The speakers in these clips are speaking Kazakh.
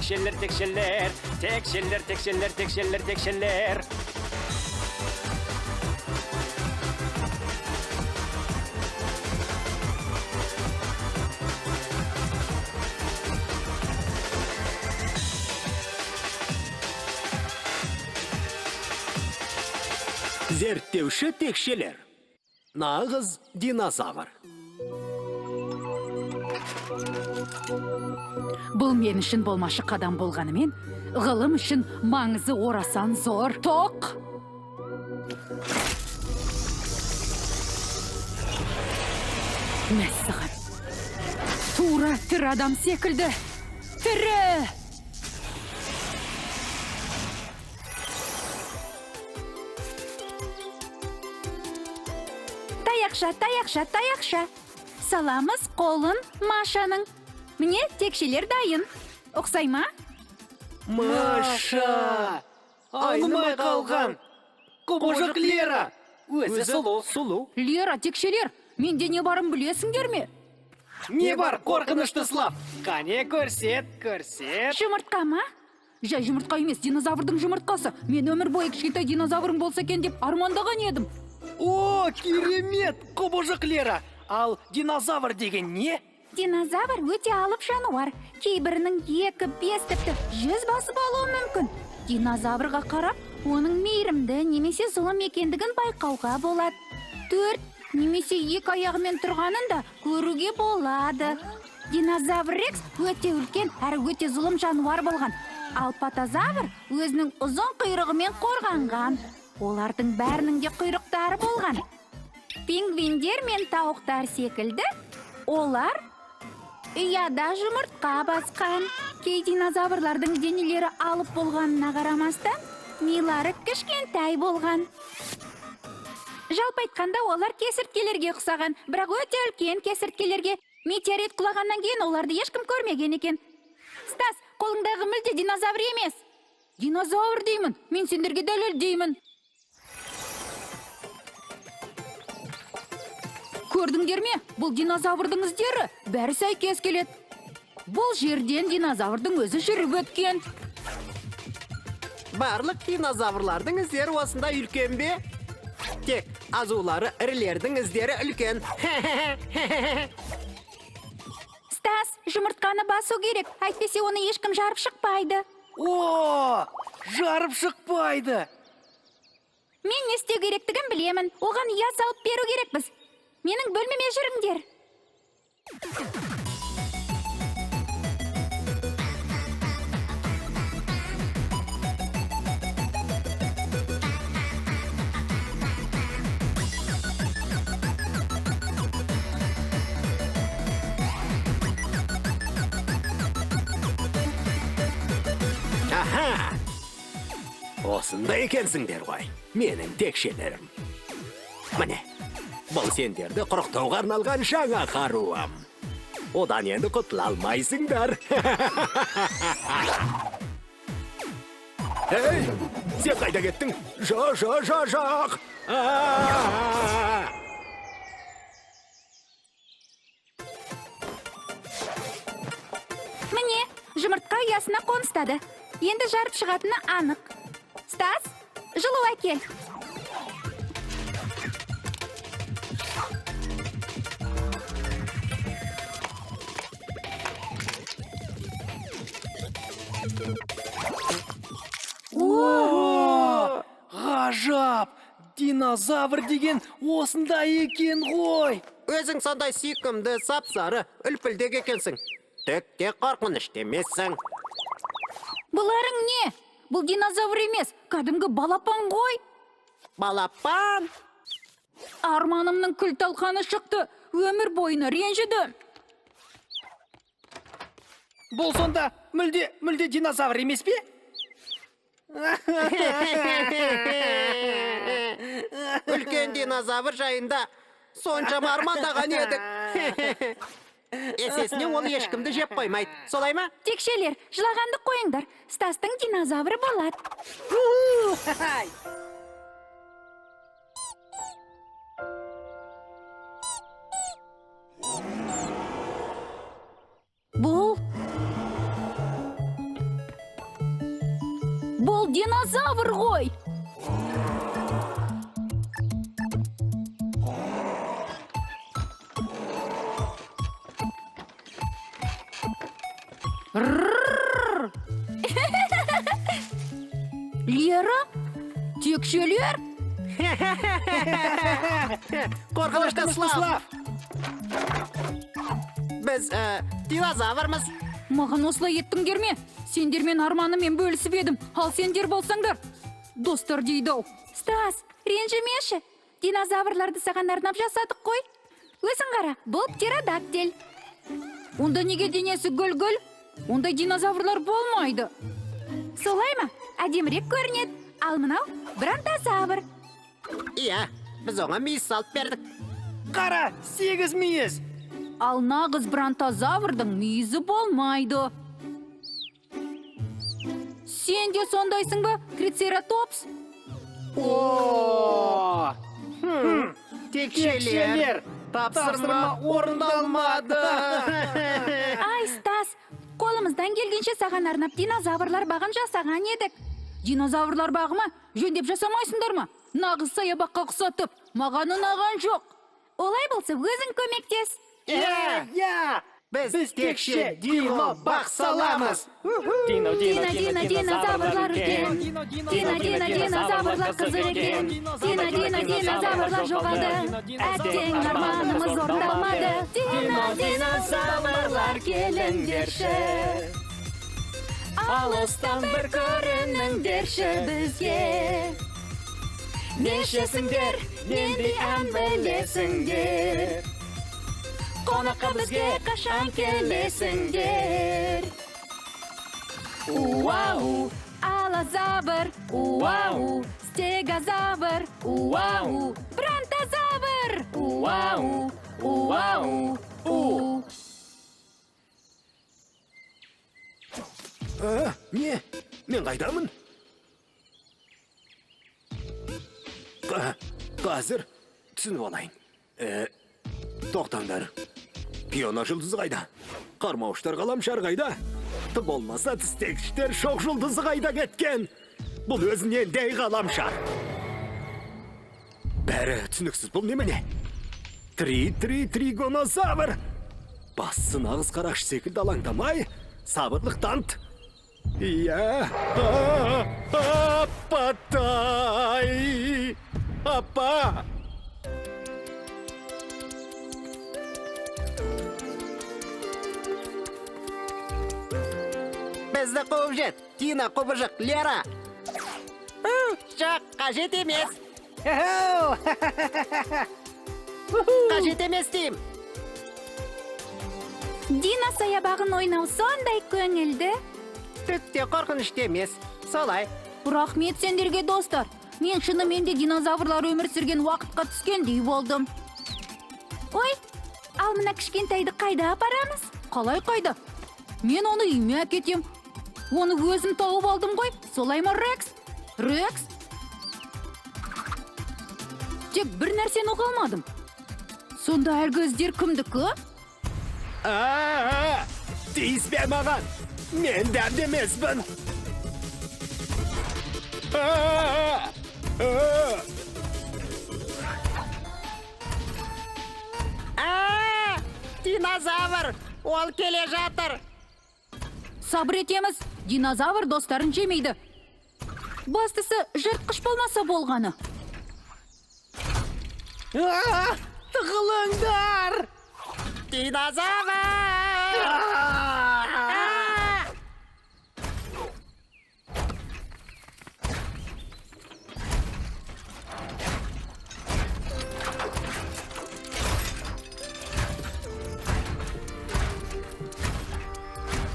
текшелер, текшелер, текшелер, текшелер, текшелер, текшелер. Зерттеуші текшелер. Нағыз динозавр. Бұл мен үшін болмашы қадам болғанымен, ғылым үшін маңызы орасан зор. Тоқ! Мәссіған. Тура тірі адам секілді. Тірі! Таяқша, таяқша. Саламыз қолын Машаның. Міне, текшелер дайын. Оқсай ма? Маша! Айнымай қалған! Құбыжық Лера! Өзі сұлу. Лера, текшелер, менде не барын білесіңдер ме? Не бар, қорқынышты слав? Қане, көрсет. Жұмыртқа ма? Жай жұмыртқа емес, динозаврдың жұмыртқасы. Мен өмір бойы кішкентай динозаврым болса екен деп армандаған едім. О, керемет! Құбыжық Лера! Ал динозавр деген не? Динозавр өте алып жануар. Кейбірінің 2-5 тіпті 100 басы болуы мүмкін. Динозаврға қарап, оның мейірімді немесе зұлым екендігін байқауға болады. 4 немесе 2 аяғымен тұрғанын да көруге болады. Динозавр Рекс өте үлкен әрі өте зұлым жануар болған. Ал патозавр өзінің ұзын құйрығымен қорғанған. Олардың бәрінің де құйрықтары болған. Пингвиндер мен тауықтар секілді, олар ұяда жұмыртқа басқан. Кей динозаврлардың денелері алып болғанына қарамастан, милары кішкентай болған. Жалпы айтқанда олар кесірткелерге ұқсаған, бірақ өте үлкен кесірткелерге. Метеорит құлағаннан кейін оларды ешкім көрмеген екен. Стас, қолыңдағы мүлде динозавр емес. Динозавр деймін, мен сендерге дәлелдеймін. Көрдіңдер ме? Бұл динозаврдың іздері бәрі сәйкес келеді. Бұл жерден динозаврдың өзі жүріп өткен. Барлық динозаврлардың іздері осында үлкен бе? Тек азулары ірілердің іздері үлкен. Стас, жұмыртқаны басу керек, әйтпесе оны ешкім жарып шықпайды. О, жарып шықпайды. Мен не істеу керектігін білемін. Оған ұя салып беру керекпіз. Менің бөлмеме жүріңдер. Аха! Осында екенсіңдер ғой, менің текшелерім. Міне, бұл сендерді құрықтауға арналған жаңа қаруым. Одан енді құтыла алмайсыңдар. Ей, сен қайда кеттің? Жоқ. Міне, жұмыртқа ұясына қоныстады. Енді жарып шығатыны анық. Стас, жылу әкел. О, ғажап! Динозавр деген осында екен ғой. Өзің сондай сүйкімді, сап-сары, үлпілдек екенсің. Текке қорқынышты емессің. Бұларың не? Бұл динозавр емес, кәдімгі балапан ғой. Балапан? Арманымның күл талқаны шықты, өмір бойына ренжідім. Бұл сонда мүлде динозавр емес пе? Үлкен динозавр жайында соншама армандаған едік. Есесіне ол ешкімді жеп қоймайды, солай ма? Текшелер, жылағанды қойыңдар. Стастың динозавры болады. Бұл динозавр ғой. Лера? Текшелер? Қорқынышты Слав. Біз динозаврмыз. Маған осылай еттіңдер ме? Сендермен арманымен бөлісіп едім, ал сендер болсаңдар. Достар дейді-ау. Стас, ренжімеші. Динозаврларды саған арнап жасадық қой. Өзің қара, бұл птеродактиль. Онда неге денесі гүл-гүл? Ондай динозаврлар болмайды. Солай ма? Әдемірек көрінеді. Ал мынау бронтозавр. Иә, біз оңа мүйіз салып бердік. Қара, 8 мүйіз. Ал нағыз бронтозаврдың мүйізі болмайды. Сен де сондайсың ба, трицератопс? О! Текшелер. Тапсырма орындалмады. Ай, Стас, қолымыздан келгенше саған арнап динозаврлар бағын жасаған едік. Динозаврлар бағыма жөндеп жасамайсыңдар ма? Нағыз саябаққа ұқсатып, маған ұнаған жоқ. Олай болса, өзің көмектес. Иә! Біз текше Дино бақ саламыз. Динозаврлар үлкен. Динозаврлар қызық екен. Динозаврлар жоғалды. Әттең арманымыз орындалмады. Динозаврлар келіңдерші. Алыстан бір көрініңдерші бізге. Нешесіңдер, нендей ән білесіңдер. Қонаққа бізге қашан келесіңдер. Уау, алазавр, уау, стегозавр, уау, бронтозавр, уау, уау, у. Не? Мен қайдамын? Қазір түсініп алайын. Тоқтаңдар. Пиона жұлдызы қайда? Қармауыштар ғаламшар қайда? Болмаса тістегіштер шоқ жұлдызы қайда кеткен? Бұл өзінен дей ғаламшар. Бәрі түсініксіз бұл немене? Тригонозавр. Басы нағыз қараш секілді алаңдамай, сабырлық тант. Иә, апатай, апа. Бізді қуып жет, Дина құбыжық, Лера. Жоқ, қажет емес. Қажет емес дейм. Дина саябағын ойнау сондай көңілді. Түкте қорқынышты емес, солай. Рахмет сендерге достар. Мен шынымен де динозаврлар өмір сүрген уақытқа түскендей болдым. Ой, ал мына кішкентайды қайда апарамыз? Қалай қайда? Мен оны үйме әкетем. Оны өзім тауып алдым ғой. Солай ма, Рекс? Рекс? Тек бір нәрсені оқалмадым. Сонда әлгі іздер кімдікі? Тиіспе маған. Мен дәмді емеспін. Динозавр, ол келе жатыр. Сабыр етеміз, динозавр достарын жемейді. Бастысы жыртқыш болмаса болғаны. Тығылыңдар! Динозавр!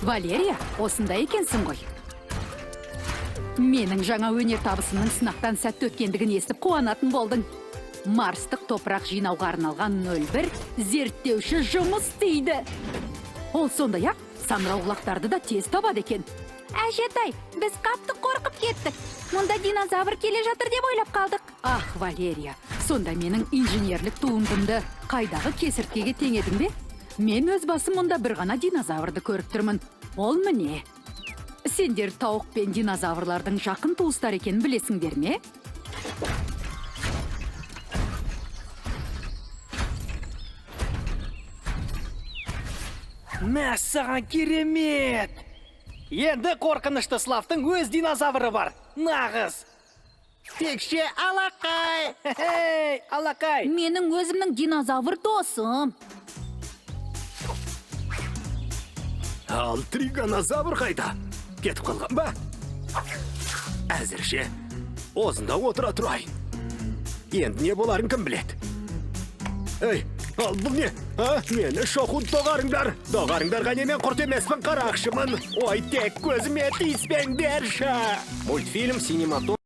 Валерия, осында екенсің ғой. Менің жаңа өнер табысының сынақтан сәтті өткендігін естіп қуанатын болдың. Марстық топырақ жинауға арналған 01 зерттеуші жұмыс істейді. Ол сондай-ақ саңырауқұлақтарды да тез табады екен. Әжетай, біз қатты қорқып кеттік. Мұнда динозавр келе жатыр деп ойлап қалдық. Ах, Валерия, сонда менің инженерлік туындымды қайдағы кесірткеге теңедің бе? Мен өз басым мұнда бір ғана динозаврды көріп тұрмын. Ол міне. Сендер тауық пен динозаврлардың жақын туыстар екенін білесіңдер ме? Мәссаған керемет! Енді қорқынышты Славтың өз динозавры бар. Нағыз! Текше алақай! Хе-хей, алақай! Менің өзімнің динозавр досым. Ал тригонозавр қайда? Кетіп қалған ба? Әзірше, осында отыра тұрайын. Енді не боларын кім біледі? Ей, ал бұл не? Мені шоқуд доғарыңдар. Доғарыңдарға немен құрт емеспін қарақшымын. Ой, тек көзіме тиіспеңдерші. Мультфильм «Синематон»